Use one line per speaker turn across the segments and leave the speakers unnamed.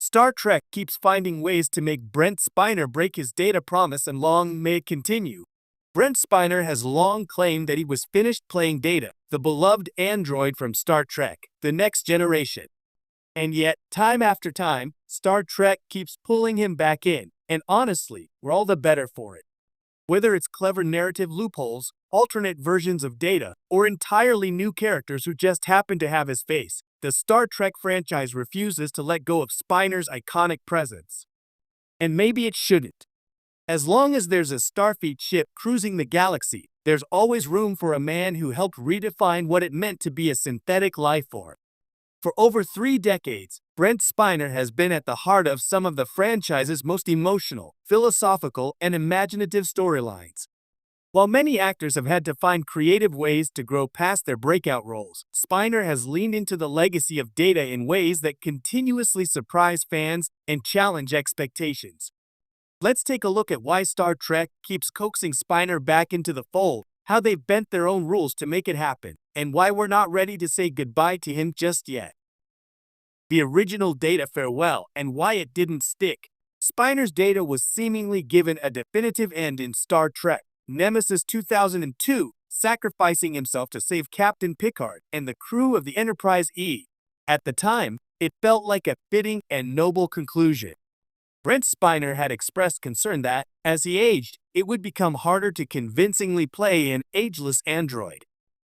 Star Trek keeps finding ways to make Brent Spiner break his data promise, and long may it continue. Brent Spiner has long claimed that he was finished playing Data, the beloved android from Star Trek, The Next Generation. And yet, time after time, Star Trek keeps pulling him back in, and honestly, we're all the better for it. Whether it's clever narrative loopholes, alternate versions of Data, or entirely new characters who just happen to have his face, the Star Trek franchise refuses to let go of Spiner's iconic presence. And maybe it shouldn't. As long as there's a Starfleet ship cruising the galaxy, there's always room for a man who helped redefine what it meant to be a synthetic life form. For over 3 decades, Brent Spiner has been at the heart of some of the franchise's most emotional, philosophical, and imaginative storylines. While many actors have had to find creative ways to grow past their breakout roles, Spiner has leaned into the legacy of Data in ways that continuously surprise fans and challenge expectations. Let's take a look at why Star Trek keeps coaxing Spiner back into the fold, how they've bent their own rules to make it happen, and why we're not ready to say goodbye to him just yet. The original Data farewell and why it didn't stick. Spiner's Data was seemingly given a definitive end in Star Trek Nemesis 2002, sacrificing himself to save Captain Picard and the crew of the Enterprise E. At the time, it felt like a fitting and noble conclusion. Brent Spiner had expressed concern that, as he aged, it would become harder to convincingly play an ageless android.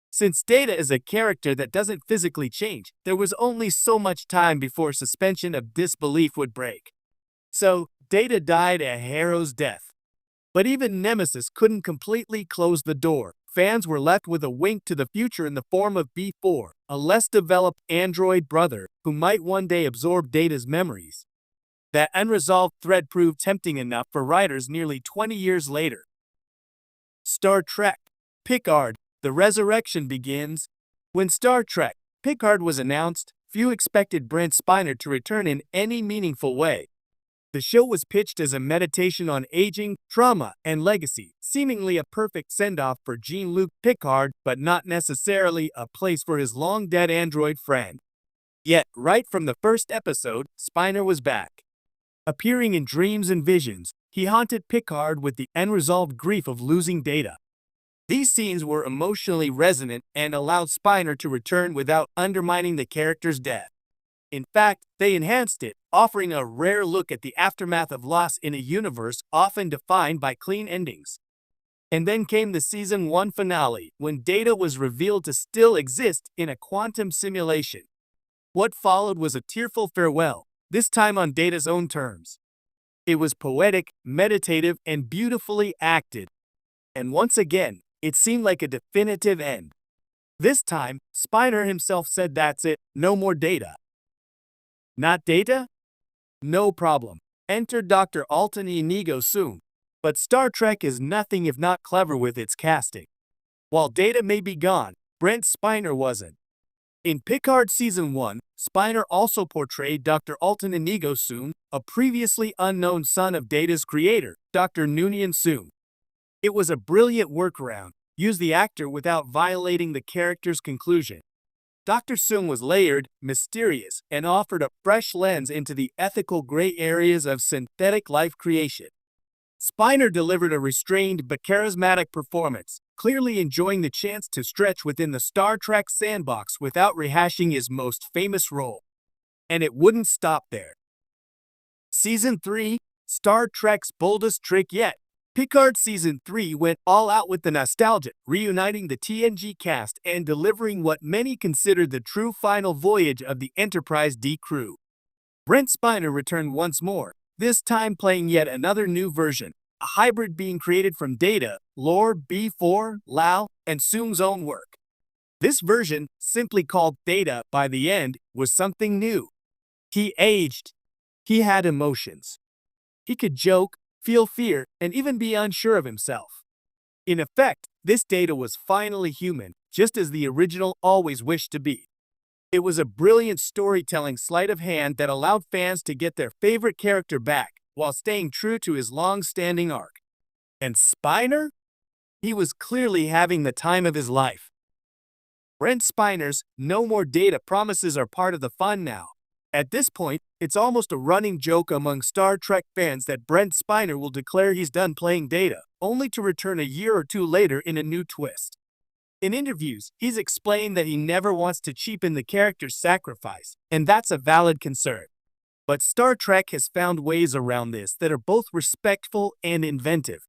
Since Data is a character that doesn't physically change, there was only so much time before suspension of disbelief would break. So, Data died a hero's death. But even Nemesis couldn't completely close the door. Fans were left with a wink to the future in the form of B4, a less developed android brother who might one day absorb Data's memories. That unresolved thread proved tempting enough for writers nearly 20 years later. Star Trek Picard, the resurrection begins. When Star Trek Picard was announced, few expected Brent Spiner to return in any meaningful way. The show was pitched as a meditation on aging, trauma, and legacy, seemingly a perfect send-off for Jean-Luc Picard, but not necessarily a place for his long-dead android friend. Yet, right from the first episode, Spiner was back. Appearing in dreams and visions, he haunted Picard with the unresolved grief of losing Data. These scenes were emotionally resonant and allowed Spiner to return without undermining the character's death. In fact, they enhanced it, offering a rare look at the aftermath of loss in a universe often defined by clean endings. And then came the Season 1 finale, when Data was revealed to still exist in a quantum simulation. What followed was a tearful farewell, this time on Data's own terms. It was poetic, meditative, and beautifully acted. And once again, it seemed like a definitive end. This time, Spiner himself said that's it, no more Data. Not Data? No problem. Enter Dr. Alton Inigo soon. But Star Trek is nothing if not clever with its casting. While Data may be gone, Brent Spiner wasn't. In Picard Season 1, Spiner also portrayed Dr. Alton Inigo Soon, a previously unknown son of Data's creator, Dr. Noonien Soon. It was a brilliant workaround, used the actor without violating the character's conclusion. Dr. Soon was layered, mysterious, and offered a fresh lens into the ethical gray areas of synthetic life creation. Spiner delivered a restrained but charismatic performance, clearly enjoying the chance to stretch within the Star Trek sandbox without rehashing his most famous role. And it wouldn't stop there. Season 3, Star Trek's boldest trick yet. Picard Season 3 went all out with the nostalgia, reuniting the TNG cast and delivering what many considered the true final voyage of the Enterprise D crew. Brent Spiner returned once more, this time playing yet another new version, a hybrid being created from Data, lore, B4, Lao, and Soon's own work. This version, simply called Data by the end, was something new. He aged. He had emotions. He could joke, feel fear, and even be unsure of himself. In effect, this Data was finally human, just as the original always wished to be. It was a brilliant storytelling sleight of hand that allowed fans to get their favorite character back, while staying true to his long-standing arc. And Spiner? He was clearly having the time of his life. Brent Spiner's No More Data promises are part of the fun now. At this point, it's almost a running joke among Star Trek fans that Brent Spiner will declare he's done playing Data, only to return a year or two later in a new twist. In interviews, he's explained that he never wants to cheapen the character's sacrifice, and that's a valid concern. But Star Trek has found ways around this that are both respectful and inventive.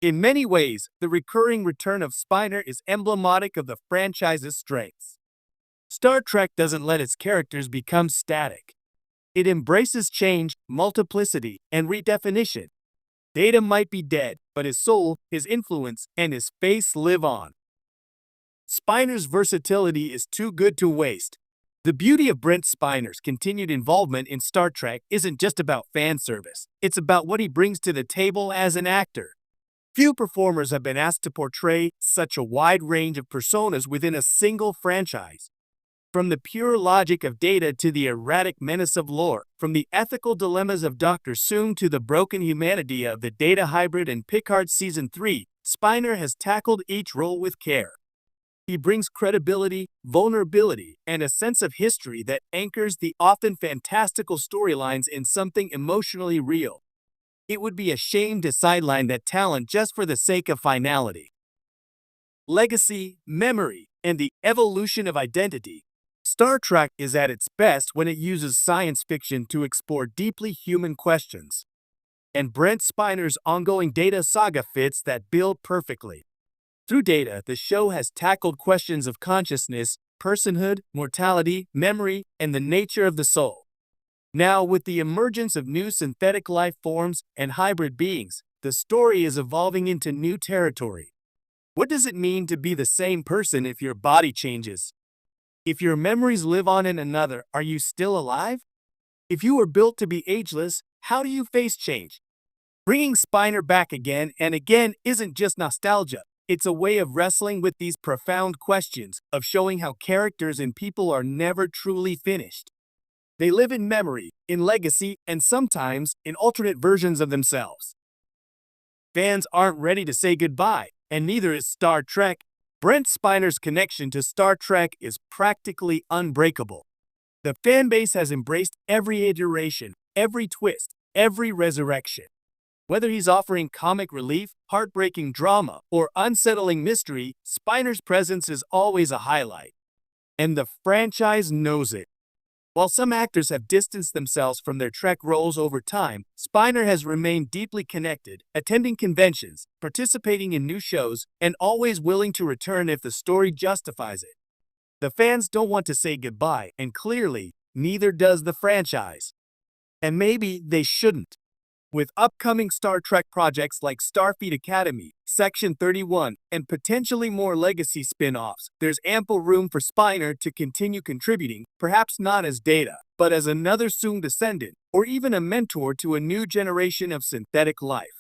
In many ways, the recurring return of Spiner is emblematic of the franchise's strengths. Star Trek doesn't let its characters become static. It embraces change, multiplicity, and redefinition. Data might be dead, but his soul, his influence, and his face live on. Spiner's versatility is too good to waste. The beauty of Brent Spiner's continued involvement in Star Trek isn't just about fan service. It's about what he brings to the table as an actor. Few performers have been asked to portray such a wide range of personas within a single franchise. From the pure logic of Data to the erratic menace of Lore, from the ethical dilemmas of Dr. Soong to the broken humanity of the Data hybrid in Picard Season 3, Spiner has tackled each role with care. He brings credibility, vulnerability, and a sense of history that anchors the often fantastical storylines in something emotionally real. It would be a shame to sideline that talent just for the sake of finality. Legacy, memory, and the evolution of identity. Star Trek is at its best when it uses science fiction to explore deeply human questions. And Brent Spiner's ongoing Data saga fits that bill perfectly. Through Data, the show has tackled questions of consciousness, personhood, mortality, memory, and the nature of the soul. Now, with the emergence of new synthetic life forms and hybrid beings, the story is evolving into new territory. What does it mean to be the same person if your body changes? If your memories live on in another, are you still alive? If you were built to be ageless, how do you face change? Bringing Spiner back again and again isn't just nostalgia. It's a way of wrestling with these profound questions, of showing how characters and people are never truly finished. They live in memory, in legacy, and sometimes in alternate versions of themselves. Fans aren't ready to say goodbye, and neither is Star Trek. Brent Spiner's connection to Star Trek is practically unbreakable. The fanbase has embraced every iteration, every twist, every resurrection. Whether he's offering comic relief, heartbreaking drama, or unsettling mystery, Spiner's presence is always a highlight. And the franchise knows it. While some actors have distanced themselves from their Trek roles over time, Spiner has remained deeply connected, attending conventions, participating in new shows, and always willing to return if the story justifies it. The fans don't want to say goodbye, and clearly, neither does the franchise. And maybe they shouldn't. With upcoming Star Trek projects like Starfleet Academy, Section 31, and potentially more legacy spin-offs, there's ample room for Spiner to continue contributing, perhaps not as Data, but as another Soong descendant, or even a mentor to a new generation of synthetic life.